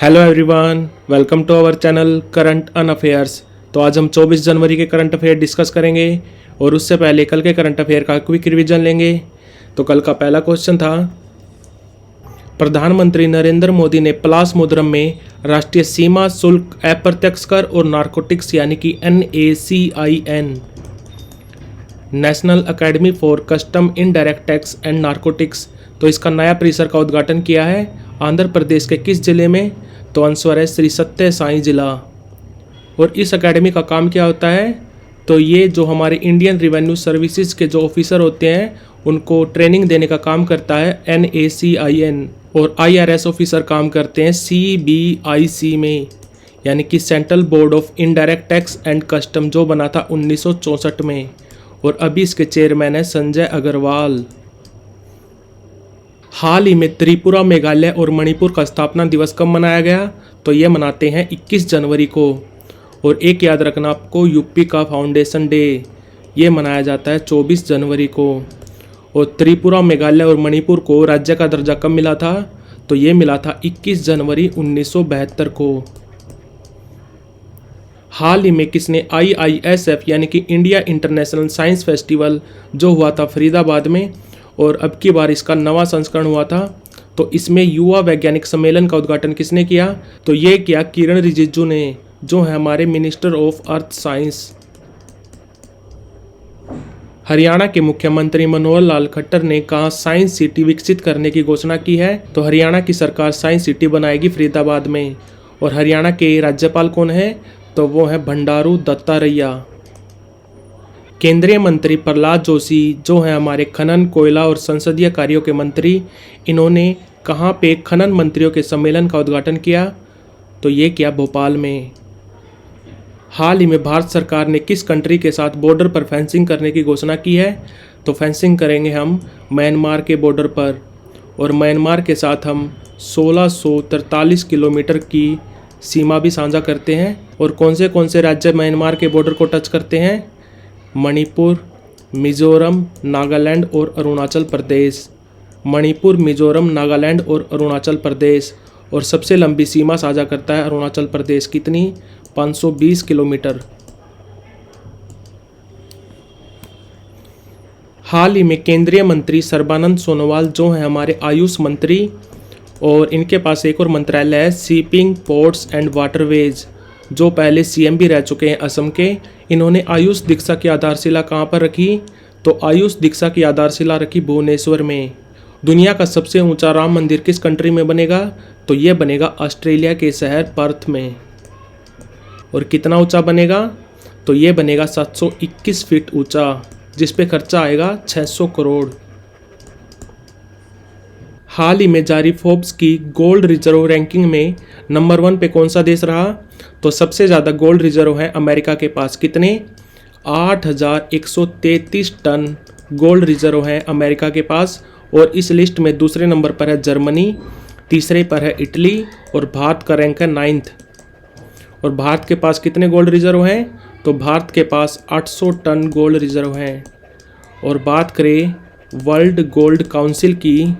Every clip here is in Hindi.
Hello everyone, welcome to our channel current and affairs. तो आज हम 24 जनवरी के करंट अफेयर डिस्कस करेंगे और उससे पहले कल के करंट अफेयर का क्विक रिवीजन लेंगे। तो कल का पहला क्वेश्चन था, प्रधानमंत्री नरेंद्र मोदी ने पलासमुद्रम में राष्ट्रीय सीमा शुल्क अप्रत्यक्ष कर और नारकोटिक्स यानी कि NACIN national academy for custom indirect tax and narcotics, तो इसका नया परिसर का उद्घाटन किया है आंध्र प्रदेश के किस जिले में? तो आंसर है श्री सत्य साई जिला। और इस एकेडमी का काम क्या होता है? तो ये जो हमारे इंडियन रिवेन्यू सर्विसेज के जो ऑफिसर होते हैं उनको ट्रेनिंग देने का काम करता है NACIN, और IRS ऑफिसर काम करते हैं CBIC में, यानी कि central board of indirect tax and custom, जो बना था 1964 में, और अभी इसके चेयरमैन है संजय अग्रवाल। हाल ही में त्रिपुरा, मेघालय और मणिपुर का स्थापना दिवस कब मनाया गया? तो ये मनाते हैं 21 जनवरी को। और एक याद रखना आपको, यूपी का फाउंडेशन डे ये मनाया जाता है 24 जनवरी को। और त्रिपुरा, मेघालय और मणिपुर को राज्य का दर्जा कब मिला था? तो ये मिला था 21 जनवरी 1972 को। हाल ही में किसने IISF यानी कि इंडिया इंटरनेशनल साइंस फेस्टिवल जो हुआ था फरीदाबाद में, और अब की बार इसका नवा संस्करण हुआ था, तो इसमें युवा वैज्ञानिक सम्मेलन का उद्घाटन किसने किया? तो ये किया किरण रिजिजू ने, जो है हमारे minister of earth science. Haryana के मुख्यमंत्री मनोहर लाल खट्टर ने कहा साइंस सिटी विकसित करने की घोषणा की है? तो हरियाणा की सरकार साइंस सिटी बनाएगी फरीदाबाद में। और हरियाणा के राज्यपाल कौन है? तो वो है भंडारू दत्तात्रेय। केंद्रीय मंत्री प्रहलाद जोशी, जो है हमारे खनन, कोयला और संसदीय कार्यों के मंत्री, इन्होंने कहाँ पे खनन मंत्रियों के सम्मेलन का उद्घाटन किया? तो ये किया भोपाल में। हाल ही में भारत सरकार ने किस कंट्री के साथ बॉर्डर पर फेंसिंग करने की घोषणा की है? तो फेंसिंग करेंगे हम म्यांमार के बॉर्डर पर, और म्यांमार के साथ हम 1643 किलोमीटर की सीमा भी साझा करते हैं। और कौन से राज्य म्यांमार के बॉर्डर को टच करते हैं? मणिपुर, मिजोरम, नागालैंड और अरुणाचल प्रदेश। मणिपुर, मिजोरम, नागालैंड और अरुणाचल प्रदेश। और सबसे लंबी सीमा साझा करता है अरुणाचल प्रदेश, कितनी? 520 किलोमीटर। हाल ही में केंद्रीय मंत्री सर्बानंद सोनोवाल, जो हैं हमारे आयुष मंत्री, और इनके पास एक और मंत्रालय है शिपिंग, पोर्ट्स एंड वाटरवेज, जो पहले CM भी रह चुके हैं असम के। इन्होंने आयुष दीक्षा की आधारशिला कहाँ पर रखी? तो आयुष दीक्षा की आधारशिला रखी भुवनेश्वर में। दुनिया का सबसे ऊंचा राम मंदिर किस कंट्री में बनेगा? तो ये बनेगा ऑस्ट्रेलिया के शहर पर्थ में। और कितना ऊंचा बनेगा? तो ये बनेगा 721 फीट ऊंचा, जिस पे खर्चा आएगा 600 करोड़। हाल ही में जारी फोर्ब्स की गोल्ड रिजर्व रैंकिंग में नंबर 1 पे कौन सा देश रहा? तो सबसे ज़्यादा गोल्ड रिजर्व है अमेरिका के पास, कितने? 8133 टन गोल्ड रिजर्व है अमेरिका के पास। और इस लिस्ट में दूसरे नंबर पर है जर्मनी, तीसरे पर है इटली, और भारत का रैंक है 9th। और भारत के पास कितने गोल्ड रिजर्व हैं? तो भारत के पास 800 टन गोल्ड रिजर्व हैं। और बात करें वर्ल्ड गोल्ड काउंसिल की,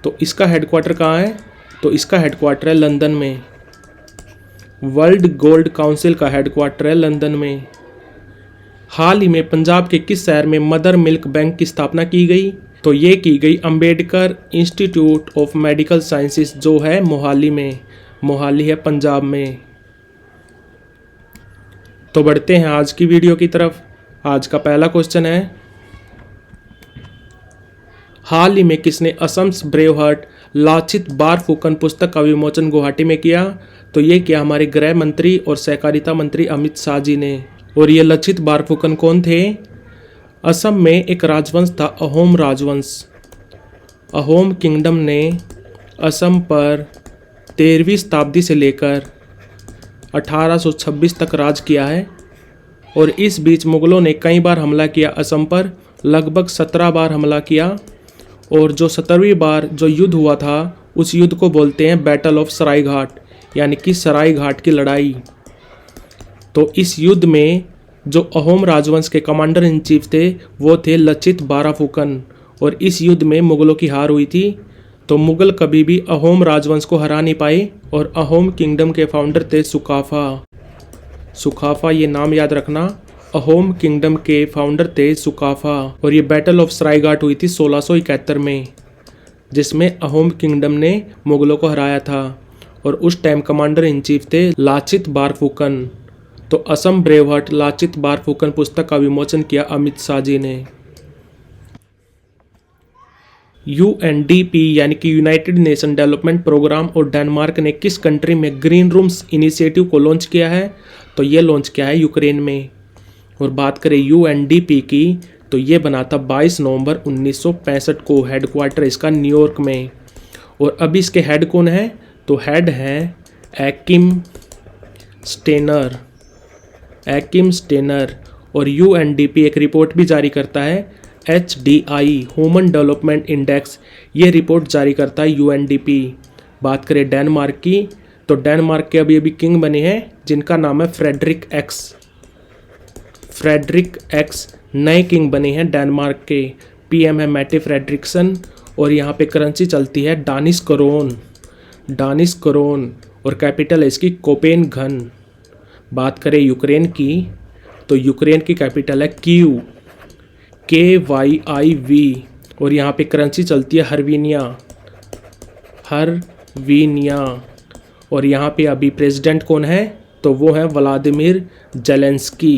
तो इसका हेडक्वार्टर कहाँ है? तो इसका हेडक्वार्टर है लंदन में। वर्ल्ड गोल्ड काउंसिल का हेडक्वार्टर है लंदन में। हाल ही में पंजाब के किस शहर में मदर मिल्क बैंक की स्थापना की गई? तो ये की गई Ambedkar institute of medical sciences, जो है मोहाली में। मोहाली है पंजाब में। तो बढ़ते हैं आज की वीडियो की तरफ। आज का पहला क्वेश्चन है, हाल ही में किसने असम्स ब्रेव हार्ट लाचित बारफुकन पुस्तक का विमोचन गुवाहाटी में किया? तो ये किया हमारे गृह मंत्री और सहकारिता मंत्री अमित शाह जी ने। और ये लचित बारफुकन कौन थे? असम में एक राजवंश था अहोम राजवंश। अहोम किंगडम ने असम पर 13वीं शताब्दी से लेकर 1826 तक राज किया है। और इस बीच मुगलों ने कई बार हमला किया असम पर, लगभग 17 बार हमला किया। और जो 17वीं बार जो युद्ध हुआ था, उस युद्ध को बोलते हैं बैटल ऑफ सरायघाट, यानी कि सरायघाट की लड़ाई। तो इस युद्ध में जो अहोम राजवंश के कमांडर इन चीफ थे वो थे लचित बाराफुकन। और इस युद्ध में मुगलों की हार हुई थी। तो मुगल कभी भी अहोम राजवंश को हरा नहीं पाए और अहोम किंगडम के फाउंडर थे सुकाफा। सुकाफा ये नाम याद रखना, अहोम किंगडम के फाउंडर थे सुकाफा। और ये बैटल ऑफ सरायघाट हुई थी 1671 में, जिसमें अहोम किंगडम ने मुगलों को हराया था। और उस टाइम कमांडर इन चीफ थे लाचित बारफुकन। तो असम ब्रेवहार्ट लाचित बारफुकन पुस्तक का विमोचन किया अमित शाह जी ने। UNDP यानी कि यूनाइटेड नेशन डेवलपमेंट प्रोग्राम और डेनमार्क ने किस कंट्री में ग्रीन रूम्स इनिशिएटिव को लॉन्च किया है? तो ये लॉन्च किया है यूक्रेन में। और बात करें UNDP की, तो ये बना था 22 नवंबर 1965 को। हेडक्वार्टर इसका न्यूयॉर्क में। और अभी इसके हेड कौन है? तो हेड है एकिम स्टेनर। एकिम स्टेनर। और UNDP एक रिपोर्ट भी जारी करता है, HDI ह्यूमन डेवलपमेंट इंडेक्स। ये रिपोर्ट जारी करता है UNDP। बात करें डेनमार्क की, तो डेनमार्क के अभी किंग बने हैं जिनका नाम है फ्रेडरिक एक्स। फ्रेडरिक एक्स नए किंग बने हैं डेनमार्क के। PM है मैटे फ्रेडरिक्सन। और यहाँ पे करेंसी चलती है डानिश करोन। डानिश करोन। और कैपिटल है इसकी कोपेनगन। बात करें यूक्रेन की, तो यूक्रेन की कैपिटल है कीव, KYIV। और यहाँ पे करेंसी चलती है हर्विनिया। हर्विनिया। और यहाँ पे अभी प्रेसिडेंट कौन है? तो वो है व्लादिमीर जेलेंस्की।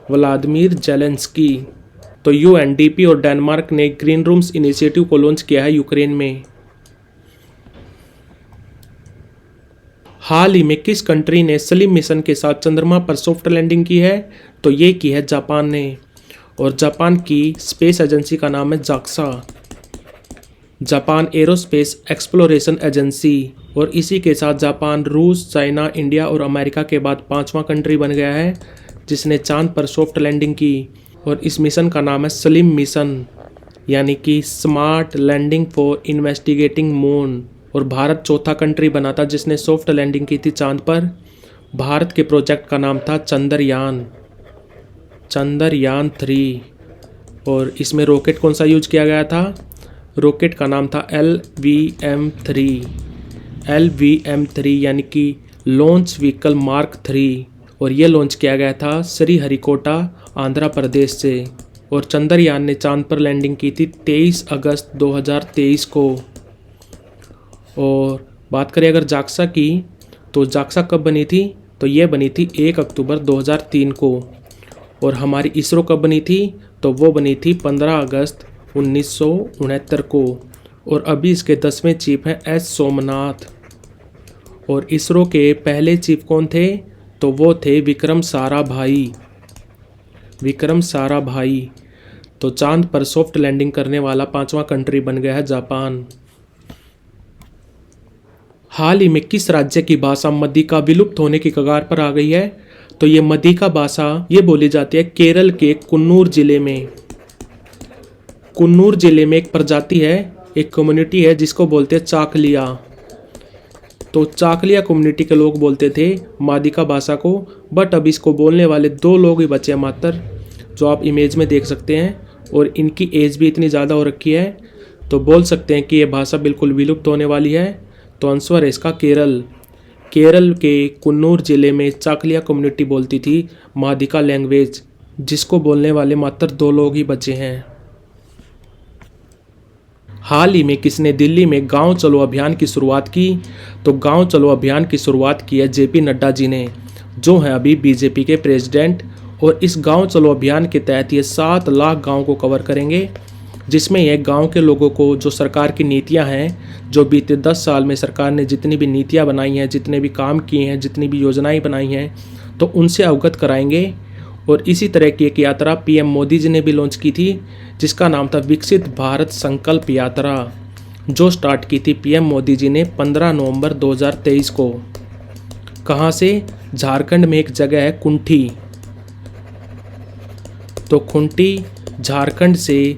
Vladimir Zelensky. तो UNDP और डेनमार्क ने ग्रीन रूम्स इनिशिएटिव को लॉन्च किया है यूक्रेन में। हाल ही में किस कंट्री ने सलीम मिशन के साथ चंद्रमा पर सॉफ्ट लैंडिंग की है? तो ये की है जापान ने। और जापान की स्पेस एजेंसी का नाम है JAXA, Japan aerospace exploration agency. और इसी के साथ जापान रूस, चाइना, इंडिया और अमेरिका के बाद 5वां कंट्री बन गया है जिसने चांद पर सॉफ्ट लैंडिंग की। और इस मिशन का नाम है सलीम मिशन, यानी कि smart landing for investigating moon. और भारत चौथा कंट्री बना था जिसने सॉफ्ट लैंडिंग की थी चांद पर। भारत के प्रोजेक्ट का नाम था चंद्रयान, चंद्रयान 3। और इसमें रॉकेट कौन सा यूज किया गया था? रॉकेट का नाम था LVM-3। LVM-3 यानी कि लॉन्च व्हीकल मार्क 3। और ये लॉन्च किया गया था श्रीहरिकोटा, आंध्र प्रदेश से। और चंद्रयान ने चांद पर लैंडिंग की थी 23 अगस्त 2023 को। और बात करें अगर जाक्सा की, तो जाक्सा कब बनी थी? तो ये बनी थी 1 अक्टूबर 2003 को। और हमारी इसरो कब बनी थी? तो वो बनी थी 15 अगस्त 1969 को। और अभी इसके 10वें चीफ हैं S सोमनाथ। और इसरो के पहले चीफ कौन थे? तो वो थे विक्रम साराभाई। विक्रम साराभाई। तो चांद पर सॉफ्ट लैंडिंग करने वाला 5वां कंट्री बन गया है जापान। हाल ही में किस राज्य की भाषा मदिका विलुप्त होने की कगार पर आ गई है? तो ये मदिका भाषा ये बोली जाती है केरल के कुन्नूर जिले में। कुन्नूर जिले में एक प्रजाति है, एक कम्युनिटी है जिसको बोलते हैं चाकलिया। तो चाकलिया कम्युनिटी के लोग बोलते थे मादिका भाषा को। बट अब इसको बोलने वाले 2 लोग ही बचे हैं मात्र, जो आप इमेज में देख सकते हैं। और इनकी एज भी इतनी ज़्यादा हो रखी है, तो बोल सकते हैं कि ये भाषा बिल्कुल विलुप्त होने वाली है। तो आंसर है इसका केरल। केरल के कुन्नूर जिले में चाकलिया कम्युनिटी बोलती थी मादिका लैंग्वेज, जिसको बोलने वाले मात्र 2 लोग ही बचे हैं। हाल ही में किसने दिल्ली में गांव चलो अभियान की शुरुआत की? तो गांव चलो अभियान की शुरुआत की है JP नड्डा जी ने, जो हैं अभी BJP के प्रेसिडेंट। और इस गांव चलो अभियान के तहत ये 7 लाख गाँव को कवर करेंगे, जिसमें यह गांव के लोगों को जो सरकार की नीतियां हैं, जो बीते 10 साल में सरकार ने जितनी भी नीतियां बनाई हैं, जितने भी काम किए हैं, जितनी भी योजनाएं बनाई हैं, तो उनसे अवगत कराएंगे। और इसी तरह की एक यात्रा PM मोदी जी ने भी लॉन्च की थी, जिसका नाम था विकसित भारत संकल्प यात्रा, जो स्टार्ट की थी PM मोदी जी ने 15 नवंबर 2023 को। कहाँ से? झारखंड में एक जगह है कुंठी। तो खुंटी झारखंड से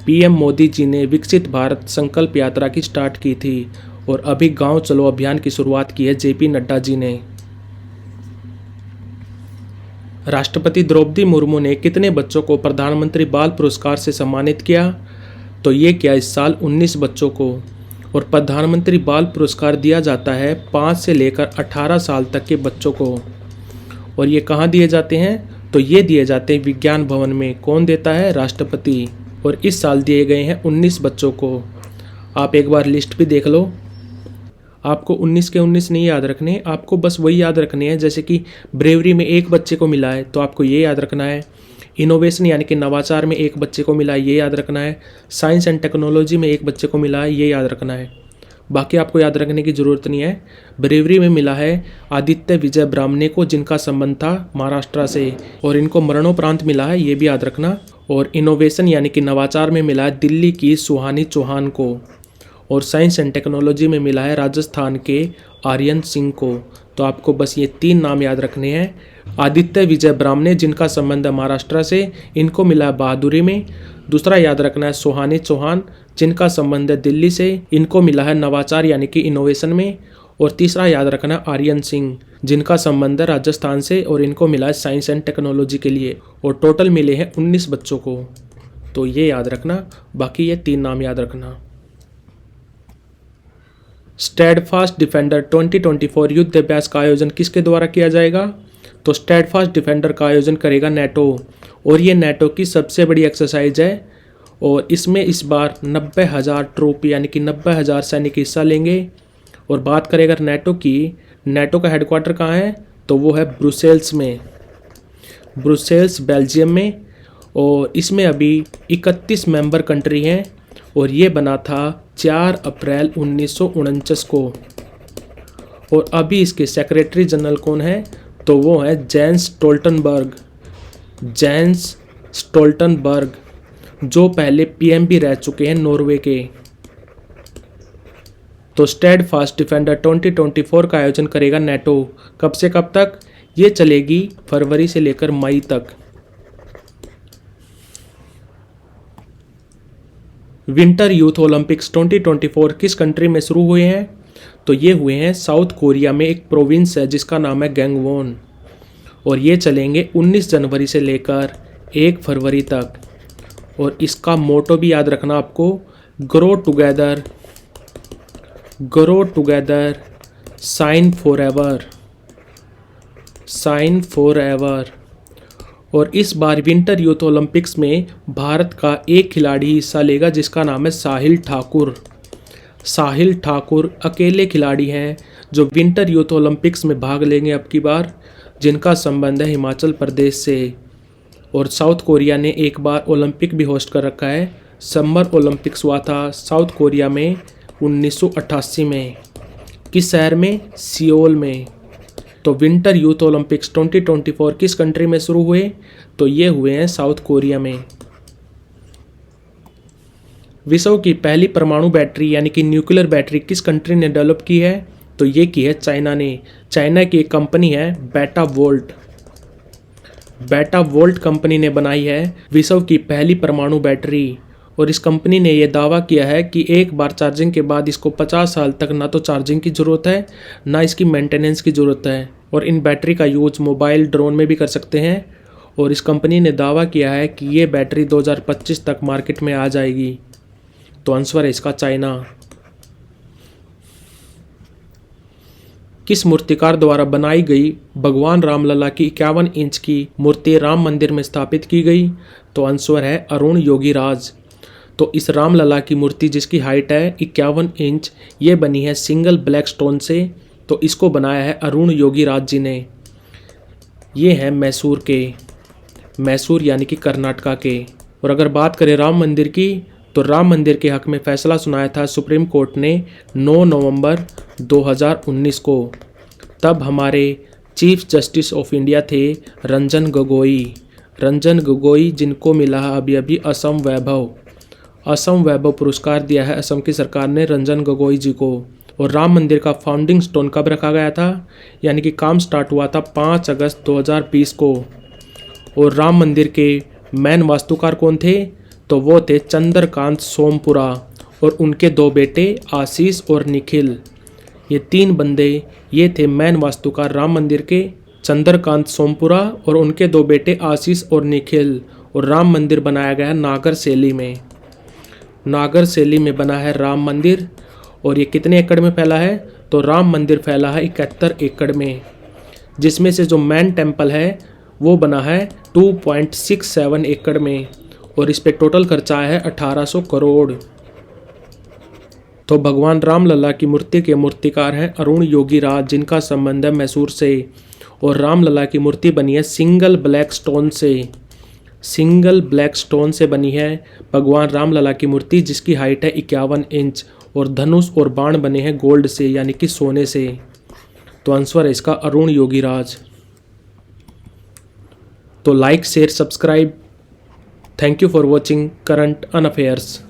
PM मोदी जी ने विकसित भारत संकल्प यात्रा की स्टार्ट की थी। और अभी गांव चलो अभियान की शुरुआत की है JP नड्डा जी ने। राष्ट्रपति द्रौपदी मुर्मू ने कितने बच्चों को प्रधानमंत्री बाल पुरस्कार से सम्मानित किया? तो ये किया इस साल 19 बच्चों को। और प्रधानमंत्री बाल पुरस्कार दिया जाता है 5 से लेकर 18 साल तक के बच्चों को। और ये कहाँ दिए जाते हैं? तो ये दिए जाते हैं विज्ञान भवन में। कौन देता है? राष्ट्रपति। और इस साल दिए गए हैं 19 बच्चों को। आप एक बार लिस्ट भी देख लो। आपको 19 के 19 नहीं याद रखने, आपको बस वही याद रखने हैं। जैसे कि ब्रेवरी में एक बच्चे को मिला है तो आपको ये याद रखना है। इनोवेशन यानी कि नवाचार में एक बच्चे को मिला है, ये याद रखना है। साइंस एंड टेक्नोलॉजी में एक बच्चे को मिला है, ये याद रखना है। बाकी आपको याद रखने की ज़रूरत नहीं है। ब्रेवरी में मिला है आदित्य विजय ब्राह्मणे को, जिनका संबंध था महाराष्ट्र से, और इनको मरणोपरांत मिला है, ये भी याद रखना। और इनोवेशन यानी कि नवाचार में मिला है दिल्ली की सुहानी चौहान को। और साइंस एंड टेक्नोलॉजी में मिला है राजस्थान के आर्यन सिंह को। तो आपको बस ये 3 नाम याद रखने हैं। आदित्य विजय ब्राह्मणे, जिनका संबंध है महाराष्ट्र से, इनको मिला है बहादुरी में। दूसरा याद रखना है सुहानी चौहान, जिनका संबंध है दिल्ली से, इनको मिला है नवाचार यानी कि इनोवेशन में। और तीसरा याद रखना है आर्यन सिंह, जिनका संबंध है राजस्थान से, और इनको मिला है साइंस एंड टेक्नोलॉजी के लिए। और टोटल मिले हैं 19 बच्चों को। तो ये याद रखना, बाकी ये 3 नाम याद रखना। स्टेडफास्ट डिफेंडर 2024 युद्ध अभ्यास का आयोजन किसके द्वारा किया जाएगा? तो स्टेडफास्ट डिफेंडर का आयोजन करेगा नेटो। और ये नेटो की सबसे बड़ी एक्सरसाइज है। और इसमें इस बार 90,000 ट्रूप यानी कि 90,000 सैनिक हिस्सा लेंगे। और बात करें अगर नेटो की, नेटो का हेडक्वार्टर कहाँ है? तो वो है ब्रुसेल्स में, ब्रुसेल्स बेल्जियम में। और इसमें अभी 31 मेंबर कंट्री हैं। और ये बना था 4 अप्रैल 1949 को। और अभी इसके सेक्रेटरी जनरल कौन है? तो वो है जेंस स्टोल्टनबर्ग, जेंस स्टोल्टनबर्ग, जो पहले पीएम भी रह चुके हैं नॉर्वे के। तो स्टेडफास्ट डिफेंडर 2024 का आयोजन करेगा नेटो। कब से कब तक? ये चलेगी फरवरी से लेकर मई तक। विंटर यूथ ओलंपिक्स 2024 किस कंट्री में शुरू हुए हैं? तो ये हुए हैं साउथ कोरिया में, एक प्रोविंस है जिसका नाम है गैंगवॉन। और ये चलेंगे 19 जनवरी से लेकर 1 फरवरी तक। और इसका मोटो भी याद रखना आपको, grow together, grow together, shine forever, shine forever. और इस बार विंटर यूथ ओलंपिक्स में भारत का एक खिलाड़ी हिस्सा लेगा जिसका नाम है साहिल ठाकुर। साहिल ठाकुर अकेले खिलाड़ी हैं जो विंटर यूथ ओलंपिक्स में भाग लेंगे अब की बार, जिनका संबंध है हिमाचल प्रदेश से। और साउथ कोरिया ने एक बार ओलंपिक भी होस्ट कर रखा है। समर ओलंपिक्स हुआ था साउथ कोरिया में 1988 में। किस शहर में? सियोल में। तो विंटर यूथ ओलंपिक्स 2024 किस कंट्री में शुरू हुए? तो ये हुए हैं साउथ कोरिया में। विश्व की पहली परमाणु बैटरी यानी कि न्यूक्लियर बैटरी किस कंट्री ने डेवलप की है? तो ये की है चाइना ने। चाइना की एक कंपनी है बेटा वोल्ट। बेटा वोल्ट कंपनी ने बनाई है विश्व की पहली परमाणु बैटरी। और इस कंपनी ने यह दावा किया है कि एक बार चार्जिंग के बाद इसको 50 साल तक ना तो चार्जिंग की ज़रूरत है ना इसकी मेंटेनेंस की ज़रूरत है। और इन बैटरी का यूज मोबाइल, ड्रोन में भी कर सकते हैं। और इस कंपनी ने दावा किया है कि ये बैटरी 2025 तक मार्केट में आ जाएगी। तो आंसर है इसका चाइना। किस मूर्तिकार द्वारा बनाई गई भगवान रामलला की 51 इंच की मूर्ति राम मंदिर में स्थापित की गई? तो आंसर है अरुण योगीराज। तो इस रामलला की मूर्ति जिसकी हाइट है 51 इंच, ये बनी है सिंगल ब्लैक स्टोन से। तो इसको बनाया है अरुण योगीराज जी ने। ये है मैसूर के, मैसूर यानी कि कर्नाटका के। और अगर बात करें राम मंदिर की, तो राम मंदिर के हक में फैसला सुनाया था सुप्रीम कोर्ट ने 9 नवंबर 2019 को। तब हमारे चीफ जस्टिस ऑफ इंडिया थे रंजन गोगोई। रंजन गोगोई जिनको मिला है अभी अभी असम वैभव, असम वैभव पुरस्कार दिया है असम की सरकार ने रंजन गोगोई जी को। और राम मंदिर का फाउंडिंग स्टोन कब रखा गया था? यानी कि काम स्टार्ट हुआ था 5 अगस्त 2020 को। और राम मंदिर के मेन वास्तुकार कौन थे? तो वो थे चंद्रकांत सोमपुरा और उनके 2 बेटे आशीष और निखिल। ये 3 बंदे ये थे मेन वास्तुकार राम मंदिर के, चंद्रकांत सोमपुरा और उनके 2 बेटे आशीष और निखिल। और राम मंदिर बनाया गया नागर शैली में। नागर शैली में बना है राम मंदिर। और ये कितने एकड़ में फैला है? तो राम मंदिर फैला है 71 एकड़ में, जिसमें से जो मेन टेम्पल है वो बना है 2.67 एकड़ में, और इस पे टोटल खर्चा है 1800 करोड़। तो भगवान रामलला की मूर्ति के मूर्तिकार हैं अरुण योगीराज, जिनका संबंध है मैसूर से। और रामलला की मूर्ति बनी है सिंगल ब्लैक स्टोन से। सिंगल ब्लैक स्टोन से बनी है भगवान रामलला की मूर्ति, जिसकी हाइट है 51 इंच। और धनुष और बाण बने हैं गोल्ड से, यानी कि सोने से। तो आंसर है इसका अरुण योगीराज। तो like share subscribe. Thank you for watching current and affairs.